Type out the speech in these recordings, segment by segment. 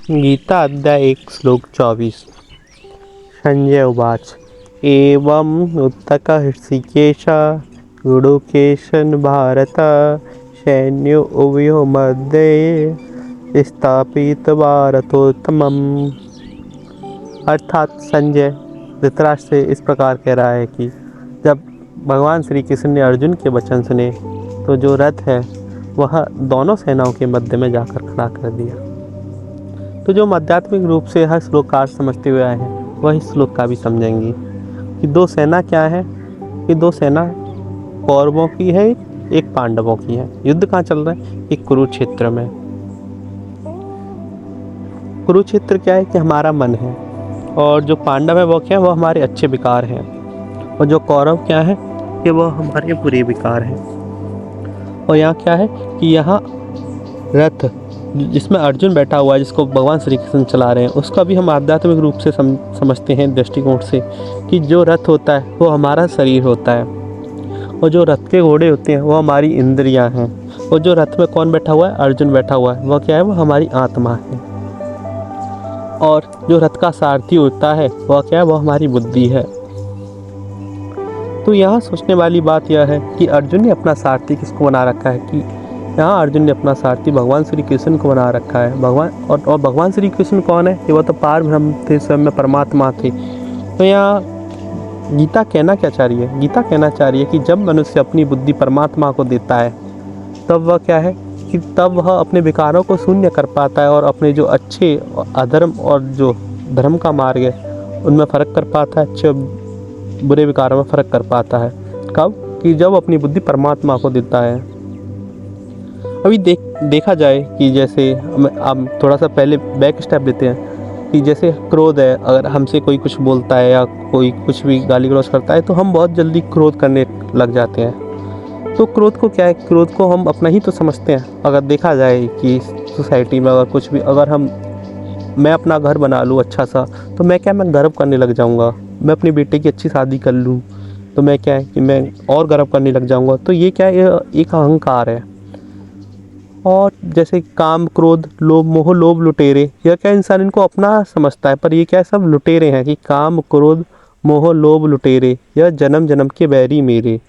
गीता अध्याय 1 श्लोक 24। संजय उवाच एवं उत्तकः ऋषिकेश गुडुकेशन भारत सैन्यो उभयो मध्ये स्थापित भारतोत्तमम्। अर्थात संजय धृतराष्ट्र से इस प्रकार कह रहा है कि जब भगवान श्री कृष्ण ने अर्जुन के वचन सुने तो जो रथ है वह दोनों सेनाओं के मध्य में जाकर खड़ा कर दिया। तो जो आध्यात्मिक रूप से हर श्लोक का अर्थ समझते हुए आए हैं वह इस श्लोक का भी समझेंगे कि दो सेना क्या है। कि दो सेना कौरवों की है, एक पांडवों की है। युद्ध कहाँ चल रहा है? एक कुरुक्षेत्र में। कुरुक्षेत्र क्या है कि हमारा मन है, और जो पांडव है वो क्या है? वो हमारे अच्छे विकार हैं, और जो कौरव क्या है कि वह हमारे बुरे विकार हैं। और यहाँ क्या है कि यहाँ रथ जिसमें अर्जुन बैठा हुआ है, जिसको भगवान श्री कृष्ण चला रहे हैं, उसका भी हम आध्यात्मिक रूप से समझते हैं दृष्टिकोण से कि जो रथ होता है वो हमारा शरीर होता है, और जो रथ के घोड़े होते हैं वो हमारी इंद्रियां हैं, और जो रथ में कौन बैठा हुआ है? अर्जुन बैठा हुआ है। वह क्या है? वो हमारी आत्मा है। और जो रथ का सारथी होता है वह क्या है? वह हमारी बुद्धि है। तो यहाँ सोचने वाली बात यह है कि अर्जुन ने अपना सारथी किसको बना रखा है? कि यहाँ अर्जुन ने अपना सारथी भगवान श्री कृष्ण को बना रखा है। भगवान और भगवान श्री कृष्ण कौन है? कि वह तो पार ब्रह्म थे, स्वयं में परमात्मा थे। तो यहाँ गीता कहना क्या चाह रही है? गीता कहना चाह रही है कि जब मनुष्य अपनी बुद्धि परमात्मा को देता है तब वह क्या है कि तब वह अपने विकारों को शून्य कर पाता है, और अपने जो अच्छे अधर्म और जो धर्म का मार्ग है उनमें फ़र्क कर पाता है, अच्छे बुरे विकारों में फ़र्क कर पाता है। कब? कि जब अपनी बुद्धि परमात्मा को देता है। अभी देखा जाए कि जैसे हम थोड़ा सा पहले बैक स्टेप लेते हैं कि जैसे क्रोध है, अगर हमसे कोई कुछ बोलता है या कोई कुछ भी गाली गलौज करता है तो हम बहुत जल्दी क्रोध करने लग जाते हैं। तो क्रोध को क्या है? क्रोध को हम अपना ही तो समझते हैं। अगर देखा जाए कि सोसाइटी में अगर कुछ भी, अगर मैं अपना घर बना लूँ अच्छा सा, तो मैं गर्व करने लग जाऊँगा। मैं अपने बेटे की अच्छी शादी कर लूँ तो मैं क्या है कि मैं और गर्व करने लग जाऊँगा। तो ये क्या है? ये एक अहंकार है। और जैसे काम, क्रोध, लोभ, मोह, लोभ, लुटेरे, यह क्या इंसान इनको अपना समझता है, पर ये क्या है? सब लुटेरे हैं। कि काम, क्रोध, मोह, लोभ, लुटेरे, यह जन्म जन्म के बैरी मेरे।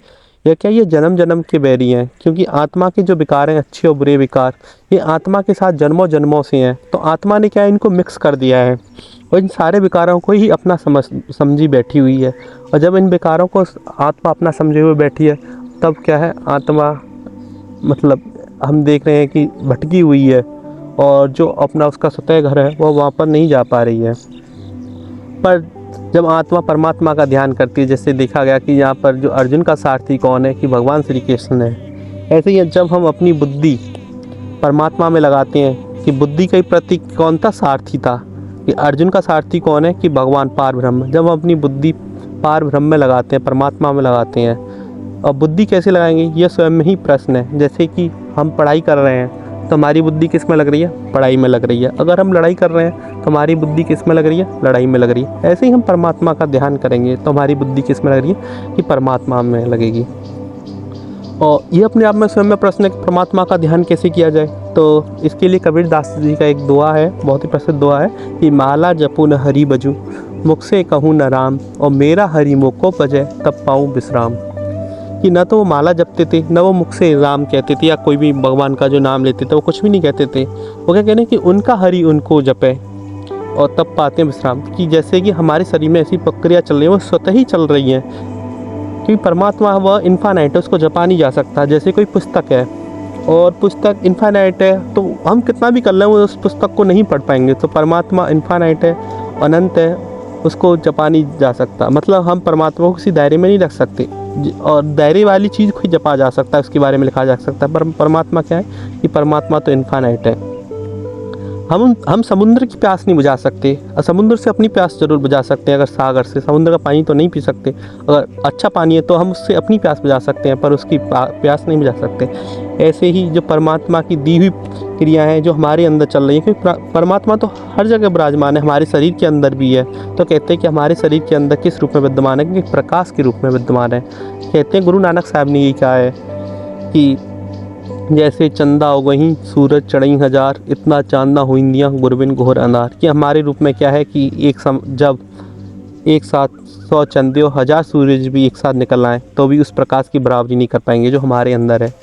यह क्या? ये जन्म जन्म के बैरी हैं, क्योंकि आत्मा के जो विकार हैं, अच्छे और बुरे विकार, ये आत्मा के साथ जन्मों जन्मों से हैं। तो आत्मा ने क्या है? इनको मिक्स कर दिया है, और इन सारे विकारों को ही अपना समझी बैठी हुई है। और जब इन विकारों को आत्मा अपना समझे हुए बैठी है तब क्या है? आत्मा मतलब हम देख रहे हैं कि भटकी हुई है, और जो अपना उसका स्वतः घर है वो वहाँ पर नहीं जा पा रही है। पर जब आत्मा परमात्मा का ध्यान करती है, जैसे देखा गया कि यहाँ पर जो अर्जुन का सारथी कौन है? कि भगवान श्री कृष्ण है। ऐसे ही जब हम अपनी बुद्धि परमात्मा में लगाते हैं, कि बुद्धि का ही प्रतीक कौन था? सारथी था। कि अर्जुन का सारथी कौन है? कि भगवान पार ब्रह्म। जब हम अपनी बुद्धि पार ब्रह्म में लगाते हैं, परमात्मा में लगाते हैं, और बुद्धि कैसे लगाएंगे? यह स्वयं में ही प्रश्न है। जैसे कि हम पढ़ाई कर रहे हैं तो हमारी बुद्धि किस में लग रही है? पढ़ाई में लग रही है। अगर हम लड़ाई कर रहे हैं तो हमारी बुद्धि किस में लग रही है? लड़ाई में लग रही है। ऐसे ही हम परमात्मा का ध्यान करेंगे तो हमारी बुद्धि किस में लग रही है? कि परमात्मा में लगेगी। और ये अपने आप में स्वयं में प्रश्न है कि परमात्मा का ध्यान कैसे किया जाए। तो इसके लिए कबीर दास जी का एक दुआ है, बहुत ही प्रसिद्ध दुआ है कि माला जपू न हरि बजू, मुख से कहूँ न राम, और मेरा हरि मुख को बजे तब पाऊँ विश्राम। कि न तो वो माला जपते थे, न वो मुख से राम कहते थे, या कोई भी भगवान का जो नाम लेते थे वो कुछ भी नहीं कहते थे। वो क्या कह रहे हैं कि उनका हरि उनको जपे और तब पाते हैं विश्राम। कि जैसे कि हमारे शरीर में ऐसी प्रक्रिया चल रही है, वो स्वतः ही चल रही है, क्योंकि परमात्मा वह इन्फानाइट है, उसको जपा नहीं जा सकता। जैसे कोई पुस्तक है और पुस्तक इन्फानाइट है, तो हम कितना भी कर लें वो उस पुस्तक को नहीं पढ़ पाएंगे। तो परमात्मा इन्फानाइट है, अनंत है, उसको जपा नहीं जा सकता। मतलब हम परमात्मा को किसी दायरे में नहीं रख सकते, और दायरे वाली चीज़ को ही जपा जा सकता है, उसके बारे में लिखा जा सकता है। पर परमात्मा क्या है? कि परमात्मा तो इन्फानाइट है। हम समुद्र की प्यास नहीं बुझा सकते, और समुद्र से अपनी प्यास जरूर बुझा सकते हैं। अगर सागर से समुद्र का पानी तो नहीं पी सकते, अगर अच्छा पानी है तो हम उससे अपनी प्यास बुझा सकते हैं, पर उसकी प्यास नहीं बुझा सकते। ऐसे ही जो परमात्मा की दी हुई क्रिया हैं जो हमारे अंदर चल रही है, क्योंकि परमात्मा तो हर जगह विराजमान है, हमारे शरीर के अंदर भी है। तो कहते हैं कि हमारे शरीर के अंदर किस रूप में विद्यमान है? क्योंकि प्रकाश के रूप में विद्यमान है। कहते हैं गुरु नानक साहब ने यही कहा है कि जैसे चंदा हो गई सूरज चढ़ई हजार, इतना चांदना हुइंदियाँ गुरबिन घोर अंधार। कि हमारे रूप में क्या है कि जब एक साथ 100 चंदे और 1000 सूरज भी एक साथ निकल आए तो भी उस प्रकाश की बराबरी नहीं कर पाएंगे जो हमारे अंदर है।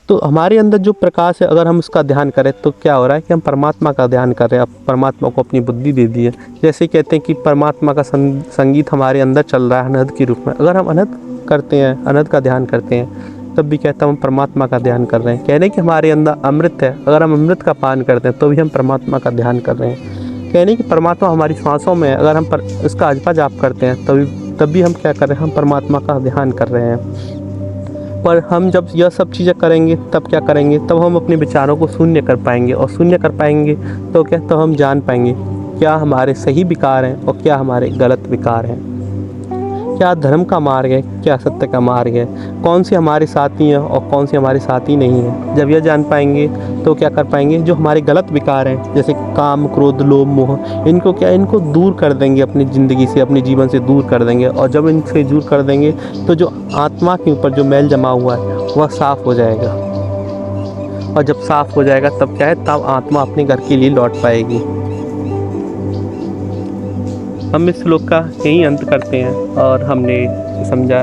तो हमारे अंदर जो प्रकाश है अगर हम उसका ध्यान करें तो क्या हो रहा है कि हम परमात्मा का ध्यान कर रहे हैं। अब परमात्मा को अपनी बुद्धि दे दी है। जैसे कहते हैं कि परमात्मा का संगीत हमारे अंदर चल रहा है अनहद के रूप में। अगर हम अनहद करते हैं, अनहद का ध्यान करते हैं, तब भी कहता हूँ हम परमात्मा का ध्यान कर रहे हैं। कहने कि हमारे अंदर अमृत है, अगर हम अमृत का पान करते हैं तो भी हम परमात्मा का ध्यान कर रहे हैं। कहने कि परमात्मा हमारी सांसों में है, अगर हम इसका अजपा जाप करते हैं तब भी हम क्या कर रहे हैं, हम परमात्मा का ध्यान कर रहे हैं। पर हम जब यह सब चीज़ें करेंगे तब क्या करेंगे, तब हम अपने विचारों को शून्य कर पाएंगे। और शून्य कर पाएंगे तो क्या, तो हम जान पाएंगे क्या हमारे सही विकार हैं और क्या हमारे गलत विकार हैं, क्या धर्म का मार्ग है, क्या सत्य का मार्ग है, कौन से हमारे साथी हैं और कौन से हमारे साथी नहीं हैं। जब यह जान पाएंगे तो क्या कर पाएंगे, जो हमारे गलत विकार हैं जैसे काम, क्रोध, लोभ, मोह, इनको दूर कर देंगे अपनी ज़िंदगी से, अपने जीवन से दूर कर देंगे। और जब इनसे दूर कर देंगे तो जो आत्मा के ऊपर जो मैल जमा हुआ है वह साफ़ हो जाएगा। और जब साफ़ हो जाएगा तब क्या है, तब आत्मा अपने घर के लिए लौट पाएगी। हम इस श्लोक का यही अंत करते हैं और हमने समझा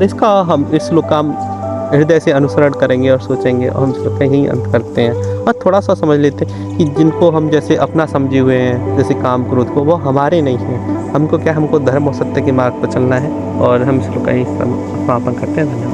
इसका हम इस श्लोक का हृदय से अनुसरण करेंगे और सोचेंगे और हम श्लोक का यही अंत करते हैं। और थोड़ा सा समझ लेते हैं कि जिनको हम जैसे अपना समझे हुए हैं, जैसे काम, क्रोध को, वो हमारे नहीं हैं। हमको क्या, हमको धर्म और सत्य के मार्ग पर चलना है। और हम श्लोक का यही समापन करते हैं। धन्यवाद।